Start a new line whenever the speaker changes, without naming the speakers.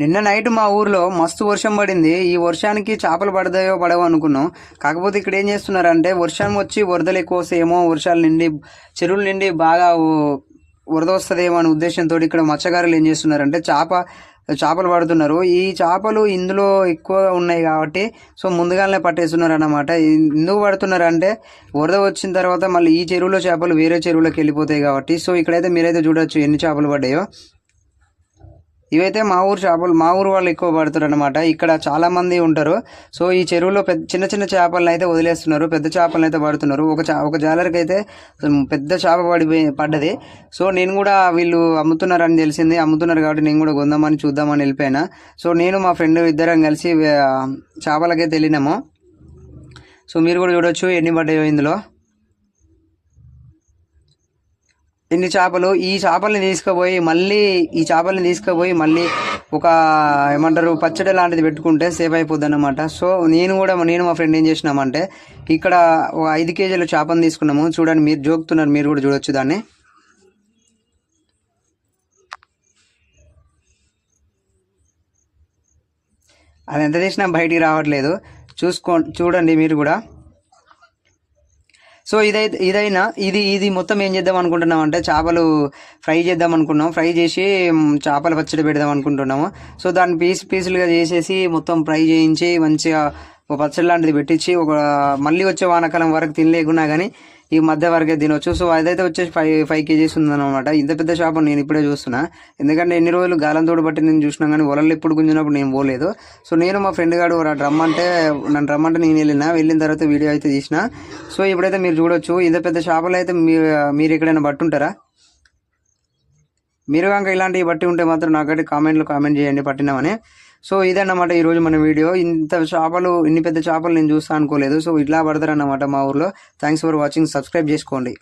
నిన్న నైట్ మా ఊర్లో మస్తు వర్షం పడింది. ఈ వర్షానికి చేపలు పడతాయో పడవో అనుకున్నాం. కాకపోతే ఇక్కడ ఏం చేస్తున్నారంటే వర్షం వచ్చి వరదలు ఎక్కువ వస్తాయేమో, వర్షాలు నిండి చెరువులు నిండి బాగా వరద వస్తుందేమో అనే ఉద్దేశంతో ఇక్కడ మత్స్యకారులు ఏం చేస్తున్నారంటే చేపలు పడుతున్నారు. ఈ చేపలు ఇందులో ఎక్కువ ఉన్నాయి కాబట్టి సో ముందుగానే పట్టేస్తున్నారు అన్నమాట. ఎందుకు పడుతున్నారు అంటే వరద వచ్చిన తర్వాత మళ్ళీ ఈ చెరువులో చేపలు వేరే చెరువులోకి వెళ్ళిపోతాయి కాబట్టి. సో ఇక్కడైతే మీరైతే చూడొచ్చు ఎన్ని చేపలు పడ్డాయో. ఇవైతే మా ఊరు వాళ్ళు ఎక్కువ పడతారు అనమాట. ఇక్కడ చాలా మంది ఉంటారు. సో ఈ చెరువులో చిన్న చిన్న చేపలను అయితే వదిలేస్తున్నారు, పెద్ద చేపలను అయితే పడుతున్నారు. ఒక జాలరికి అయితే పెద్ద చేప పడ్డది. సో నేను కూడా వీళ్ళు అమ్ముతున్నారని తెలిసింది. అమ్ముతున్నారు కాబట్టి నేను కూడా కొందామని చూద్దామని వెళ్ళిపోయినా. సో నేను మా ఫ్రెండ్ ఇద్దరం కలిసి చేపలకైతే వెళ్ళినాము. సో మీరు కూడా చూడొచ్చు ఎన్ని పడ్డాయో ఇందులో. ఇన్ని చేపలు. ఈ చేపల్ని తీసుకుపోయి మళ్ళీ ఒక ఏమంటారు పచ్చడి లాంటిది పెట్టుకుంటే సేఫ్ అయిపోద్ది అన్నమాట. సో నేను మా ఫ్రెండ్ ఏం చేసినామంటే ఇక్కడ 5 కేజీల చేపను తీసుకున్నాము. చూడండి, మీరు జోకుతున్నారు, మీరు కూడా చూడొచ్చు దాన్ని. అది ఎంత తీసినా బయటికి రావట్లేదు. చూడండి మీరు కూడా. సో ఇది మొత్తం ఏం చేద్దాం అనుకుంటున్నాం అంటే చేపలు ఫ్రై చేద్దాం అనుకున్నాం. ఫ్రై చేసి చేపల పచ్చడి పెడదాం అనుకుంటున్నాము. సో దాన్ని పీసులుగా చేసేసి మొత్తం ఫ్రై చేయించి మంచిగా ఒక పచ్చడి లాంటిది పెట్టించి మళ్ళీ వచ్చే వానాకాలం వరకు తినలేకున్నా కానీ ఈ మధ్య వరకే తినొచ్చు. సో అదైతే వచ్చేసి 5 కేజీస్ ఉందన్నమాట. ఇంత పెద్ద చేప నేను ఇప్పుడే చూస్తున్నా. ఎందుకంటే ఎన్ని రోజులు గాలంతో బట్టి నేను చూసినా కానీ వలలు ఎప్పుడు గుంజినప్పుడు నేను పోలేదు. సో నేను మా ఫ్రెండ్ గారు నన్ను రమ్మంటే నేను వెళ్ళిన తర్వాత వీడియో అయితే తీసిన. సో ఇప్పుడైతే మీరు చూడొచ్చు ఇంత పెద్ద చేపలు అయితే మీరు ఎక్కడైనా పట్టుంటారా? మీరు కనుక ఇలాంటివి బట్టి ఉంటే మాత్రం నాకైతే కామెంట్ చేయండి పట్టినామని. సో ఇదన్నమాట ఈరోజు మన వీడియో. ఇన్ని పెద్ద చేపలు నేను చూస్తా అనుకోలేదు. సో ఇట్లా పడతారన్నమాట మా ఊర్లో. Thanks for watching. సబ్స్క్రైబ్ చేసుకోండి.